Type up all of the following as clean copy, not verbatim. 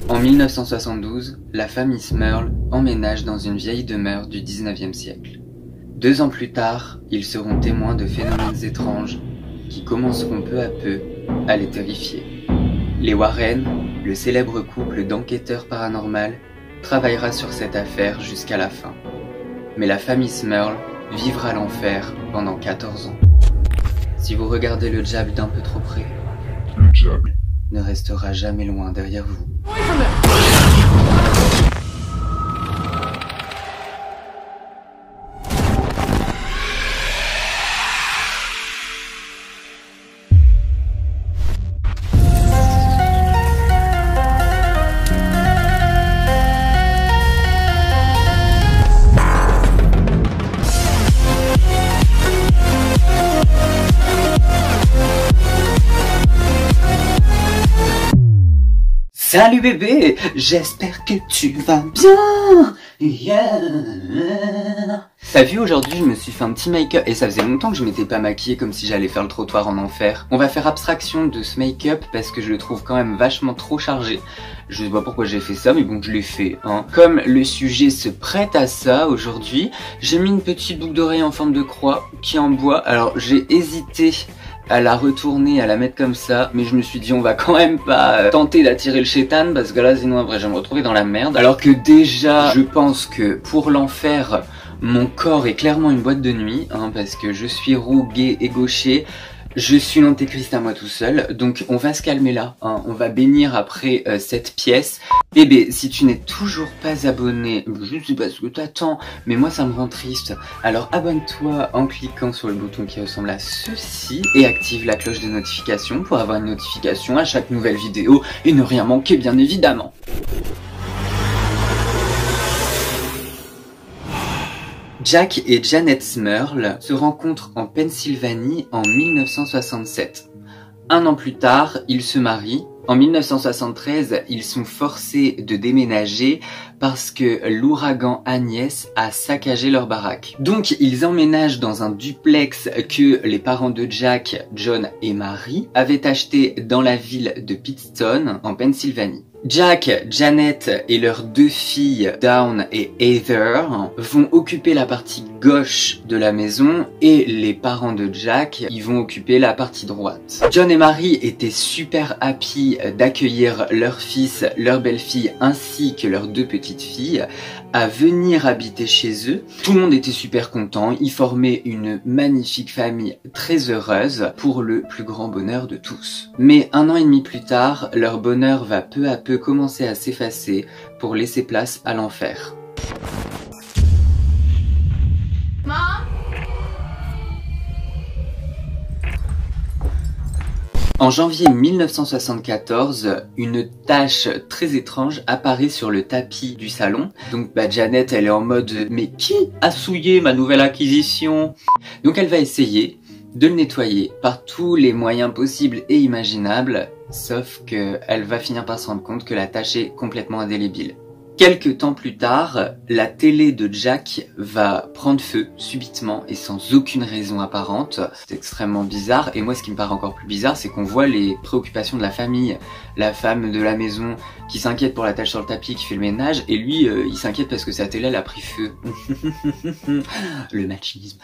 En 1972, la famille Smurl emménage dans une vieille demeure du 19e siècle. 2 ans plus tard, ils seront témoins de phénomènes étranges qui commenceront peu à peu à les terrifier. Les Warren, le célèbre couple d'enquêteurs paranormaux, travaillera sur cette affaire jusqu'à la fin. Mais la famille Smurl vivra l'enfer pendant 14 ans. Si vous regardez le diable d'un peu trop près, le diable ne restera jamais loin derrière vous. Salut bébé, j'espère que tu vas bien. Yeah. T'as vu, aujourd'hui je me suis fait un petit make-up et ça faisait longtemps que je m'étais pas maquillée comme si j'allais faire le trottoir en enfer. On va faire abstraction de ce make-up parce que je le trouve quand même vachement trop chargé. Je sais pas pourquoi j'ai fait ça mais bon je l'ai fait hein. Comme le sujet se prête à ça aujourd'hui, j'ai mis une petite boucle d'oreille en forme de croix qui est en bois. Alors j'ai hésité à la retourner, à la mettre comme ça, mais je me suis dit on va quand même pas tenter d'attirer le chétan parce que là sinon après je vais me retrouver dans la merde. Alors que déjà je pense que pour l'enfer mon corps est clairement une boîte de nuit hein, parce que je suis roux, gay et gaucher. Je suis l'antéchrist à moi tout seul, donc on va se calmer là, hein. On va bénir après cette pièce. Bébé, si tu n'es toujours pas abonné, je sais pas ce que t'attends, mais moi ça me rend triste. Alors abonne-toi en cliquant sur le bouton qui ressemble à ceci et active la cloche de notification pour avoir une notification à chaque nouvelle vidéo et ne rien manquer bien évidemment. Jack et Janet Smurl se rencontrent en Pennsylvanie en 1967. 1 an plus tard, ils se marient. En 1973, ils sont forcés de déménager parce que l'ouragan Agnès a saccagé leur baraque. Donc ils emménagent dans un duplex que les parents de Jack, John et Mary avaient acheté dans la ville de Pittston en Pennsylvanie. Jack, Janet et leurs 2 filles, Dawn et Heather, vont occuper la partie gauche de la maison et les parents de Jack, ils vont occuper la partie droite. John et Mary étaient super happy d'accueillir leur fils, leur belle-fille ainsi que leurs 2 petites filles à venir habiter chez eux. Tout le monde était super content, ils formaient une magnifique famille très heureuse pour le plus grand bonheur de tous. Mais 1 an et demi plus tard, leur bonheur va peu à peu commencer à s'effacer pour laisser place à l'enfer. En janvier 1974, une tache très étrange apparaît sur le tapis du salon. Donc Janet, elle est en mode « Mais qui a souillé ma nouvelle acquisition ?» Donc elle va essayer de le nettoyer par tous les moyens possibles et imaginables, sauf qu'elle va finir par se rendre compte que la tache est complètement indélébile. Quelques temps plus tard, la télé de Jack va prendre feu subitement et sans aucune raison apparente. C'est extrêmement bizarre et moi ce qui me paraît encore plus bizarre c'est qu'on voit les préoccupations de la famille. La femme de la maison qui s'inquiète pour la tache sur le tapis, qui fait le ménage et lui il s'inquiète parce que sa télé elle a pris feu. Le machisme.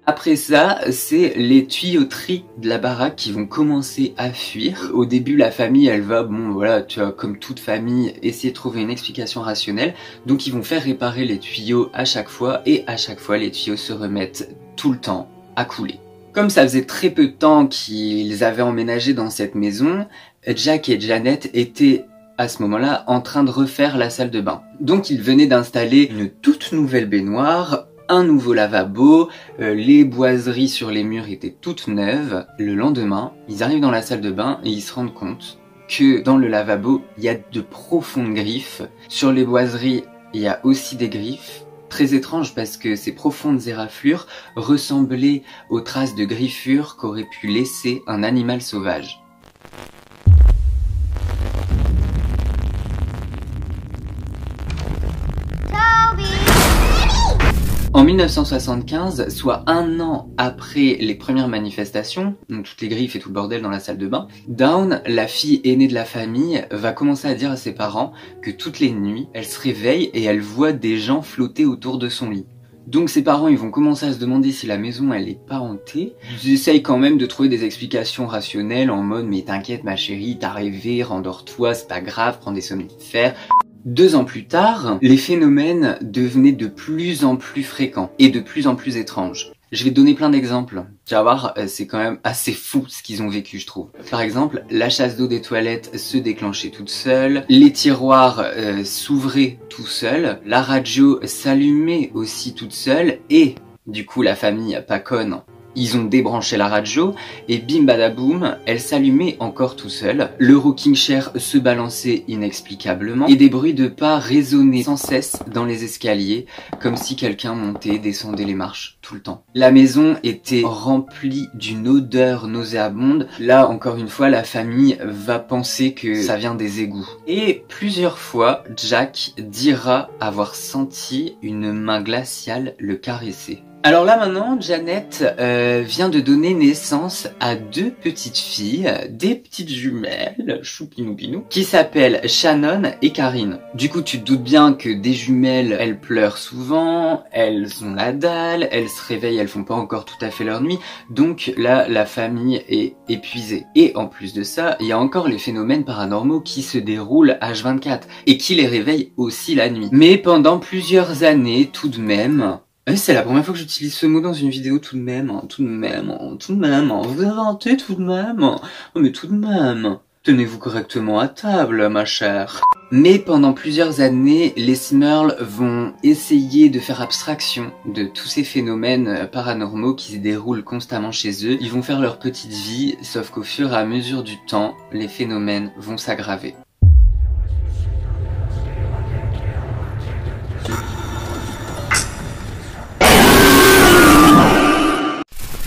Après ça, c'est les tuyauteries de la baraque qui vont commencer à fuir. Au début, la famille, elle va, bon voilà, tu vois, comme toute famille, essayer de trouver une explication rationnelle. Donc ils vont faire réparer les tuyaux à chaque fois et à chaque fois, les tuyaux se remettent tout le temps à couler. Comme ça faisait très peu de temps qu'ils avaient emménagé dans cette maison, Jack et Janet étaient à ce moment-là en train de refaire la salle de bain. Donc ils venaient d'installer une toute nouvelle baignoire, un nouveau lavabo, les boiseries sur les murs étaient toutes neuves. Le lendemain, ils arrivent dans la salle de bain et ils se rendent compte que dans le lavabo, il y a de profondes griffes. Sur les boiseries, il y a aussi des griffes. Très étrange parce que ces profondes éraflures ressemblaient aux traces de griffures qu'aurait pu laisser un animal sauvage. En 1975, soit un an après les premières manifestations, donc toutes les griffes et tout le bordel dans la salle de bain, Dawn, la fille aînée de la famille, va commencer à dire à ses parents que toutes les nuits, elle se réveille et elle voit des gens flotter autour de son lit. Donc ses parents ils vont commencer à se demander si la maison elle est pas hantée. Ils essayent quand même de trouver des explications rationnelles en mode mais t'inquiète ma chérie, t'as rêvé, rendors-toi, c'est pas grave, prends des somnifères. 2 ans plus tard, les phénomènes devenaient de plus en plus fréquents et de plus en plus étranges. Je vais te donner plein d'exemples. Tu vas voir, c'est quand même assez fou ce qu'ils ont vécu, je trouve. Par exemple, la chasse d'eau des toilettes se déclenchait toute seule, les tiroirs s'ouvraient tout seuls, la radio s'allumait aussi toute seule, et du coup la famille pas conne, ils ont débranché la radio et bim badaboum, elle s'allumait encore tout seul. Le rocking chair se balançait inexplicablement et des bruits de pas résonnaient sans cesse dans les escaliers, comme si quelqu'un montait, descendait les marches tout le temps. La maison était remplie d'une odeur nauséabonde. Là, encore une fois, la famille va penser que ça vient des égouts. Et plusieurs fois, Jack dira avoir senti une main glaciale le caresser. Alors là maintenant, Janet vient de donner naissance à 2 petites filles, des petites jumelles, choupinoupinou, qui s'appellent Shannon et Karine. Du coup, tu te doutes bien que des jumelles, elles pleurent souvent, elles ont la dalle, elles se réveillent, elles font pas encore tout à fait leur nuit, donc là, la famille est épuisée. Et en plus de ça, il y a encore les phénomènes paranormaux qui se déroulent H24 et qui les réveillent aussi la nuit. Mais pendant plusieurs années, tout de même... C'est la première fois que j'utilise ce mot dans une vidéo tout de même, vous inventez tout de même, mais tout de même, tenez-vous correctement à table, ma chère. Mais pendant plusieurs années, les Smurls vont essayer de faire abstraction de tous ces phénomènes paranormaux qui se déroulent constamment chez eux. Ils vont faire leur petite vie, sauf qu'au fur et à mesure du temps, les phénomènes vont s'aggraver.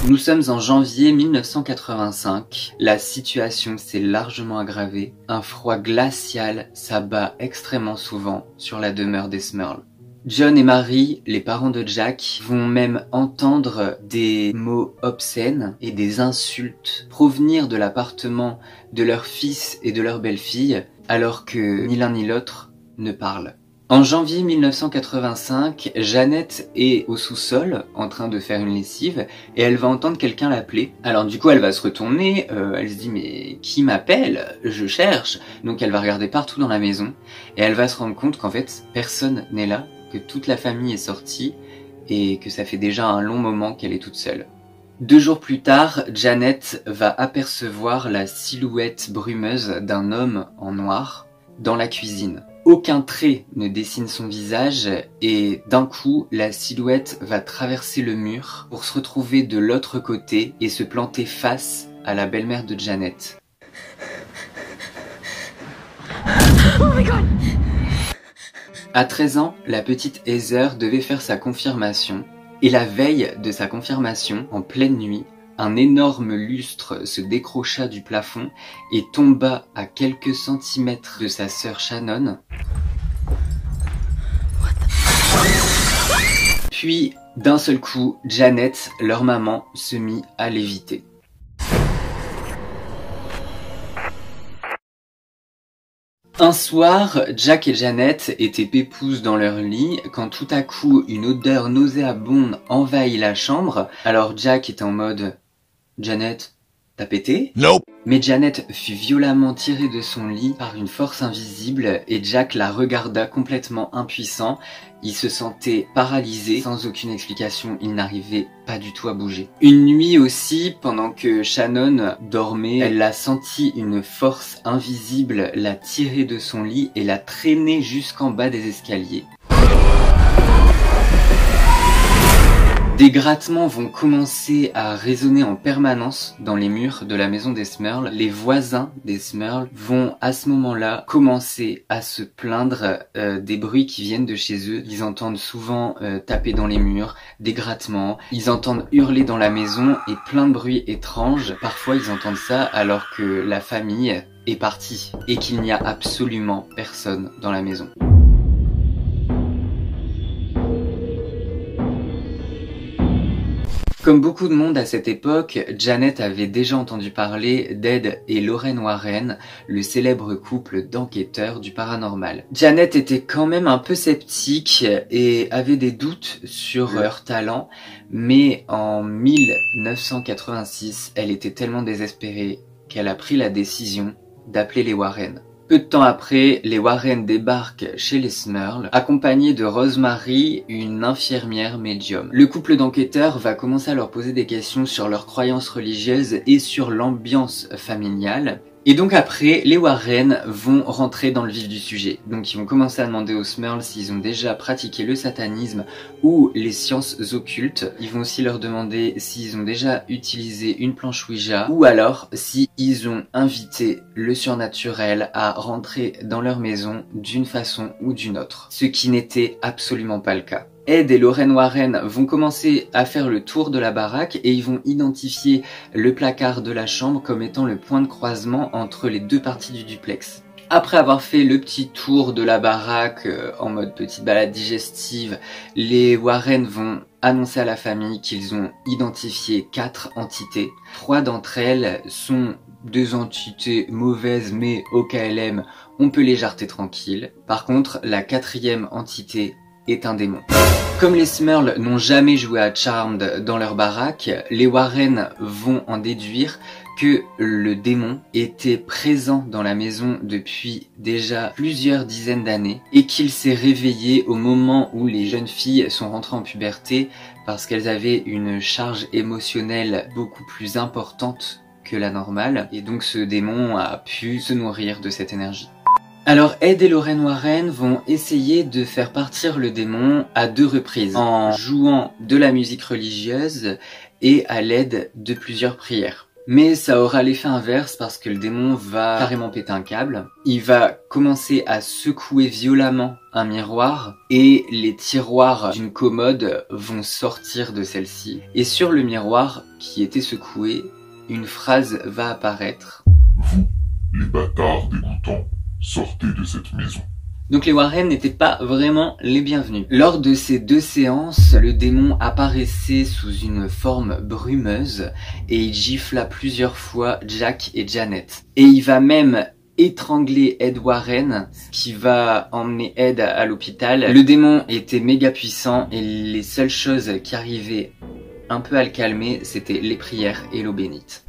Nous sommes en janvier 1985, la situation s'est largement aggravée, un froid glacial s'abat extrêmement souvent sur la demeure des Smurls. John et Mary, les parents de Jack, vont même entendre des mots obscènes et des insultes provenir de l'appartement de leur fils et de leur belle-fille, alors que ni l'un ni l'autre ne parlent. En janvier 1985, Janet est au sous-sol en train de faire une lessive et elle va entendre quelqu'un l'appeler. Alors du coup elle va se retourner, elle se dit mais qui m'appelle? Je cherche. Donc elle va regarder partout dans la maison et elle va se rendre compte qu'en fait personne n'est là, que toute la famille est sortie et que ça fait déjà un long moment qu'elle est toute seule. 2 jours plus tard, Janet va apercevoir la silhouette brumeuse d'un homme en noir dans la cuisine. Aucun trait ne dessine son visage et d'un coup, la silhouette va traverser le mur pour se retrouver de l'autre côté et se planter face à la belle-mère de Janet. Oh my God. À 13 ans, la petite Heather devait faire sa confirmation et la veille de sa confirmation, en pleine nuit, un énorme lustre se décrocha du plafond et tomba à quelques centimètres de sa sœur Shannon. Puis, d'un seul coup, Janet, leur maman, se mit à léviter. Un soir, Jack et Janet étaient pépouses dans leur lit quand tout à coup une odeur nauséabonde envahit la chambre. Alors Jack est en mode « Janet, t'as pété ?» Nope. Mais Janet fut violemment tirée de son lit par une force invisible et Jack la regarda complètement impuissant. Il se sentait paralysé, sans aucune explication, il n'arrivait pas du tout à bouger. Une nuit aussi, pendant que Shannon dormait, elle a senti une force invisible la tirer de son lit et la traîner jusqu'en bas des escaliers. Des grattements vont commencer à résonner en permanence dans les murs de la maison des Smurls. Les voisins des Smurls vont à ce moment-là commencer à se plaindre des bruits qui viennent de chez eux. Ils entendent souvent taper dans les murs, des grattements, ils entendent hurler dans la maison et plein de bruits étranges. Parfois ils entendent ça alors que la famille est partie et qu'il n'y a absolument personne dans la maison. Comme beaucoup de monde à cette époque, Janet avait déjà entendu parler d'Ed et Lorraine Warren, le célèbre couple d'enquêteurs du paranormal. Janet était quand même un peu sceptique et avait des doutes sur leur talent, mais en 1986, elle était tellement désespérée qu'elle a pris la décision d'appeler les Warren. Peu de temps après, les Warren débarquent chez les Smurl, accompagnés de Rosemary, une infirmière médium. Le couple d'enquêteurs va commencer à leur poser des questions sur leurs croyances religieuses et sur l'ambiance familiale. Et donc après, les Warren vont rentrer dans le vif du sujet. Donc ils vont commencer à demander aux Smurls s'ils ont déjà pratiqué le satanisme ou les sciences occultes. Ils vont aussi leur demander s'ils ont déjà utilisé une planche Ouija ou alors s'ils ont invité le surnaturel à rentrer dans leur maison d'une façon ou d'une autre. Ce qui n'était absolument pas le cas. Ed et Lorraine Warren vont commencer à faire le tour de la baraque et ils vont identifier le placard de la chambre comme étant le point de croisement entre les deux parties du duplex. Après avoir fait le petit tour de la baraque en mode petite balade digestive, les Warren vont annoncer à la famille qu'ils ont identifié 4 entités. 3 d'entre elles sont des entités mauvaises mais au KLM on peut les jarter tranquille. Par contre, la 4e entité est un démon. Comme les Smurls n'ont jamais joué à Charmed dans leur baraque, les Warren vont en déduire que le démon était présent dans la maison depuis déjà plusieurs dizaines d'années et qu'il s'est réveillé au moment où les jeunes filles sont rentrées en puberté parce qu'elles avaient une charge émotionnelle beaucoup plus importante que la normale et donc ce démon a pu se nourrir de cette énergie. Alors Ed et Lorraine Warren vont essayer de faire partir le démon à 2 reprises, en jouant de la musique religieuse et à l'aide de plusieurs prières. Mais ça aura l'effet inverse parce que le démon va carrément péter un câble. Il va commencer à secouer violemment un miroir et les tiroirs d'une commode vont sortir de celle-ci. Et sur le miroir qui était secoué, une phrase va apparaître. Vous, les bâtards dégoûtants. Sortez de cette maison. Donc les Warren n'étaient pas vraiment les bienvenus. Lors de ces 2 séances, le démon apparaissait sous une forme brumeuse et il gifla plusieurs fois Jack et Janet. Et il va même étrangler Ed Warren, ce qui va emmener Ed à l'hôpital. Le démon était méga puissant et les seules choses qui arrivaient un peu à le calmer, c'était les prières et l'eau bénite.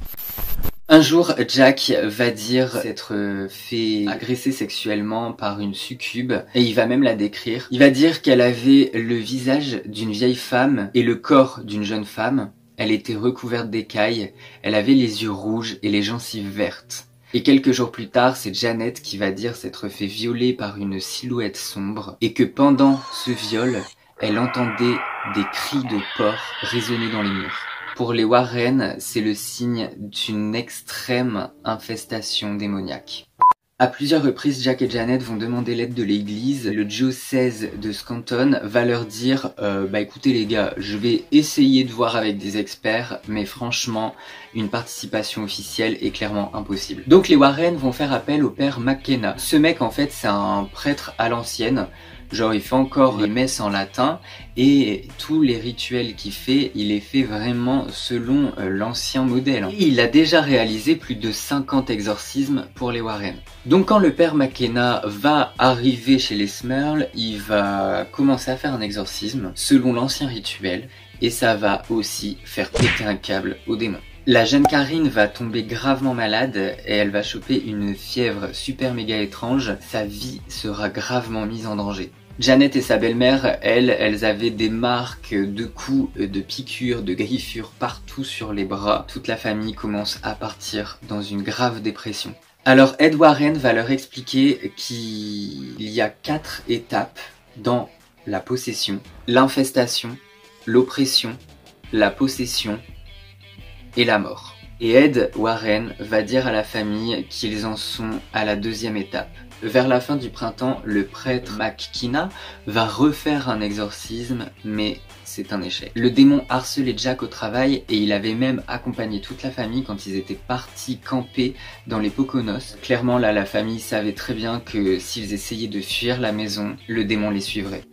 Un jour, Jack va dire s'être fait agresser sexuellement par une succube et il va même la décrire. Il va dire qu'elle avait le visage d'une vieille femme et le corps d'une jeune femme. Elle était recouverte d'écailles, elle avait les yeux rouges et les gencives vertes. Et quelques jours plus tard, c'est Janet qui va dire s'être fait violer par une silhouette sombre et que pendant ce viol, elle entendait des cris de porc résonner dans les murs. Pour les Warren, c'est le signe d'une extrême infestation démoniaque. À plusieurs reprises, Jack et Janet vont demander l'aide de l'église. Le diocèse de Scranton va leur dire écoutez les gars, je vais essayer de voir avec des experts, mais franchement, une participation officielle est clairement impossible. Donc les Warren vont faire appel au père McKenna. Ce mec, en fait, c'est un prêtre à l'ancienne. Genre il fait encore les messes en latin et tous les rituels qu'il fait, il les fait vraiment selon l'ancien modèle. Et il a déjà réalisé plus de 50 exorcismes pour les Warren. Donc quand le père McKenna va arriver chez les Smurl, il va commencer à faire un exorcisme selon l'ancien rituel et ça va aussi faire péter un câble au démon. La jeune Karine va tomber gravement malade et elle va choper une fièvre super méga étrange. Sa vie sera gravement mise en danger. Janet et sa belle-mère, elles avaient des marques de coups, de piqûres, de griffures partout sur les bras. Toute la famille commence à partir dans une grave dépression. Alors Ed Warren va leur expliquer qu'il y a 4 étapes dans la possession. L'infestation, l'oppression, la possession et la mort. Et Ed Warren va dire à la famille qu'ils en sont à la 2e étape. Vers la fin du printemps, le prêtre McKenna va refaire un exorcisme, mais c'est un échec. Le démon harcelait Jack au travail et il avait même accompagné toute la famille quand ils étaient partis camper dans les Poconos. Clairement là, la famille savait très bien que s'ils essayaient de fuir la maison, le démon les suivrait.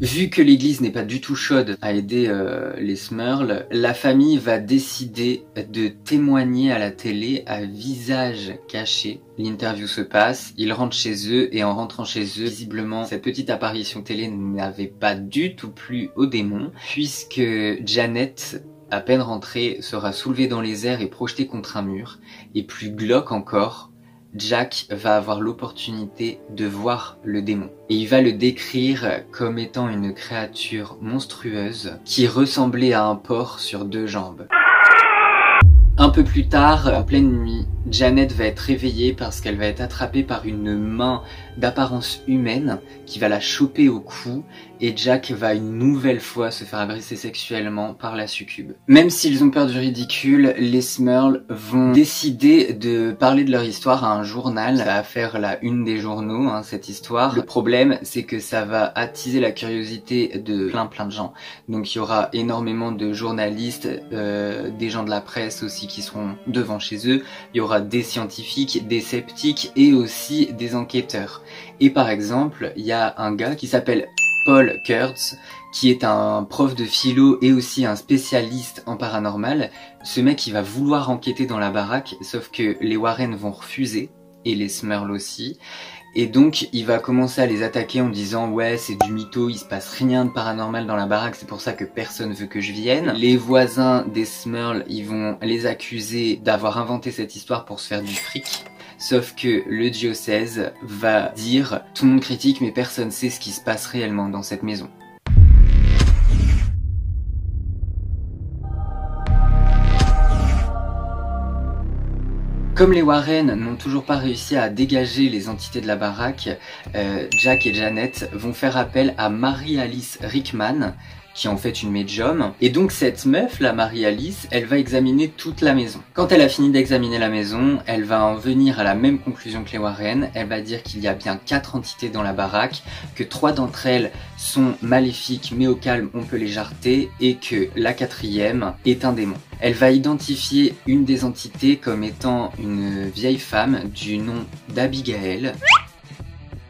Vu que l'église n'est pas du tout chaude à aider les Smurls, la famille va décider de témoigner à la télé à visage caché. L'interview se passe, ils rentrent chez eux et en rentrant chez eux, visiblement cette petite apparition télé n'avait pas du tout plu aux démons puisque Janet, à peine rentrée, sera soulevée dans les airs et projetée contre un mur. Et plus glauque encore, Jack va avoir l'opportunité de voir le démon. Et il va le décrire comme étant une créature monstrueuse qui ressemblait à un porc sur 2 jambes. Un peu plus tard, en pleine nuit, Janet va être réveillée parce qu'elle va être attrapée par une main d'apparence humaine qui va la choper au cou et Jack va une nouvelle fois se faire agresser sexuellement par la succube. Même s'ils ont peur du ridicule, les Smurls vont décider de parler de leur histoire à un journal. Ça va faire la une des journaux, cette histoire. Le problème, c'est que ça va attiser la curiosité de plein de gens. Donc il y aura énormément de journalistes, des gens de la presse aussi qui seront devant chez eux. Il y aura des scientifiques, des sceptiques et aussi des enquêteurs. Et par exemple, il y a un gars qui s'appelle Paul Kurtz, qui est un prof de philo et aussi un spécialiste en paranormal. Ce mec, il va vouloir enquêter dans la baraque, sauf que les Warren vont refuser, et les Smurls aussi. Et donc, il va commencer à les attaquer en disant « Ouais, c'est du mytho, il se passe rien de paranormal dans la baraque, c'est pour ça que personne veut que je vienne. » Les voisins des Smurls, ils vont les accuser d'avoir inventé cette histoire pour se faire du fric. Sauf que le diocèse va dire « Tout le monde critique, mais personne sait ce qui se passe réellement dans cette maison. » Comme les Warren n'ont toujours pas réussi à dégager les entités de la baraque, Jack et Janet vont faire appel à Mary-Alice Rickman, qui est en fait une médium. Et donc cette meuf, la Mary-Alice, elle va examiner toute la maison. Quand elle a fini d'examiner la maison, elle va en venir à la même conclusion que les Warren. Elle va dire qu'il y a bien 4 entités dans la baraque, que 3 d'entre elles sont maléfiques, mais au calme on peut les jarter, et que la 4e est un démon. Elle va identifier une des entités comme étant une vieille femme du nom d'Abigail,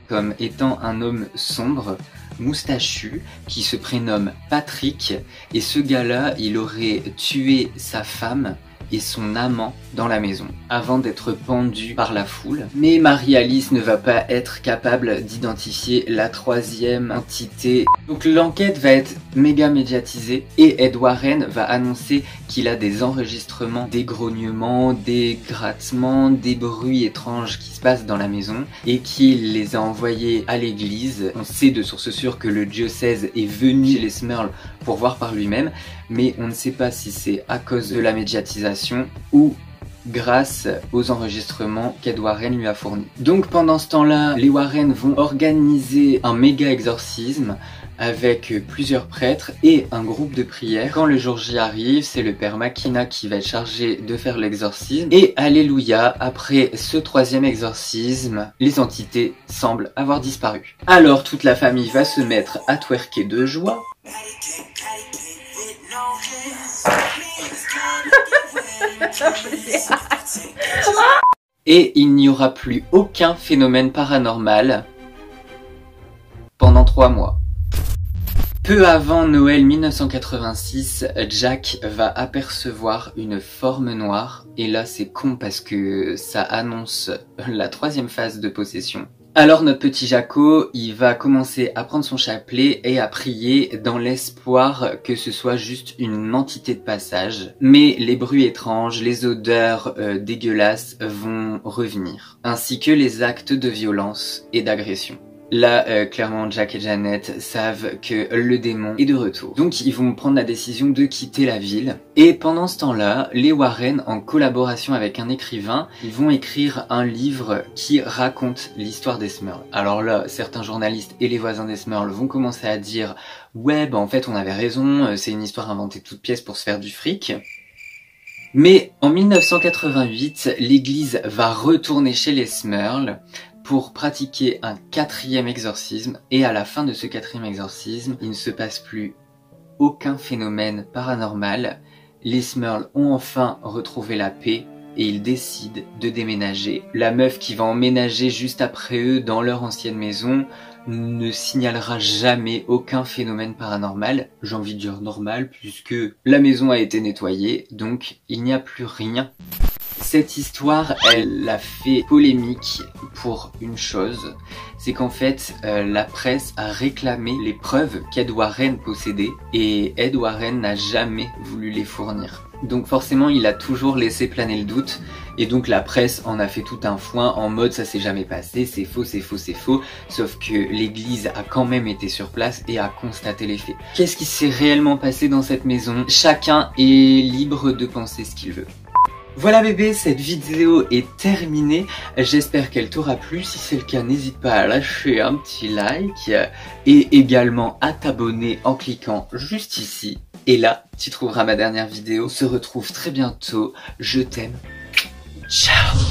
comme étant un homme sombre, moustachu, qui se prénomme Patrick, et ce gars-là, il aurait tué sa femme et son amant dans la maison, avant d'être pendu par la foule. Mais Mary-Alice ne va pas être capable d'identifier la 3e entité. Donc l'enquête va être méga médiatisée, et Ed Warren va annoncer qu'il a des enregistrements, des grognements, des grattements, des bruits étranges qui se passent dans la maison, et qu'il les a envoyés à l'église. On sait de source sûre que le diocèse est venu chez les Smurls pour voir par lui-même, mais on ne sait pas si c'est à cause de la médiatisation ou grâce aux enregistrements qu'Ed Warren lui a fournis. Donc pendant ce temps-là, les Warren vont organiser un méga exorcisme avec plusieurs prêtres et un groupe de prière. Quand le jour J arrive, c'est le père Makina qui va être chargé de faire l'exorcisme. Et alléluia, après ce 3e exorcisme, les entités semblent avoir disparu. Alors toute la famille va se mettre à twerker de joie. Et il n'y aura plus aucun phénomène paranormal pendant 3 mois. Peu avant Noël 1986, Jack va apercevoir une forme noire, et là c'est con parce que ça annonce la 3e phase de possession. Alors notre petit Jaco, il va commencer à prendre son chapelet et à prier dans l'espoir que ce soit juste une entité de passage. Mais les bruits étranges, les odeurs dégueulasses vont revenir, ainsi que les actes de violence et d'agression. Là, clairement, Jack et Janet savent que le démon est de retour. Donc, ils vont prendre la décision de quitter la ville. Et pendant ce temps-là, les Warren, en collaboration avec un écrivain, ils vont écrire un livre qui raconte l'histoire des Smurls. Alors là, certains journalistes et les voisins des Smurls vont commencer à dire « Ouais, bah en fait, on avait raison, c'est une histoire inventée de toutes pièces pour se faire du fric ». Mais en 1988, l'église va retourner chez les Smurls pour pratiquer un 4e exorcisme, et à la fin de ce 4e exorcisme, il ne se passe plus aucun phénomène paranormal. Les Smurls ont enfin retrouvé la paix et ils décident de déménager. La meuf qui va emménager juste après eux dans leur ancienne maison ne signalera jamais aucun phénomène paranormal. J'ai envie de dire normal puisque la maison a été nettoyée, donc il n'y a plus rien. Cette histoire, elle a fait polémique pour une chose, c'est qu'en fait, la presse a réclamé les preuves qu'Ed Warren possédait et Ed Warren n'a jamais voulu les fournir. Donc forcément, il a toujours laissé planer le doute et donc la presse en a fait tout un foin en mode ça s'est jamais passé, c'est faux, c'est faux, c'est faux, sauf que l'église a quand même été sur place et a constaté les faits. Qu'est-ce qui s'est réellement passé dans cette maison? Chacun est libre de penser ce qu'il veut. Voilà bébé, cette vidéo est terminée, j'espère qu'elle t'aura plu, si c'est le cas n'hésite pas à lâcher un petit like et également à t'abonner en cliquant juste ici. Et là, tu trouveras ma dernière vidéo, on se retrouve très bientôt, je t'aime, ciao.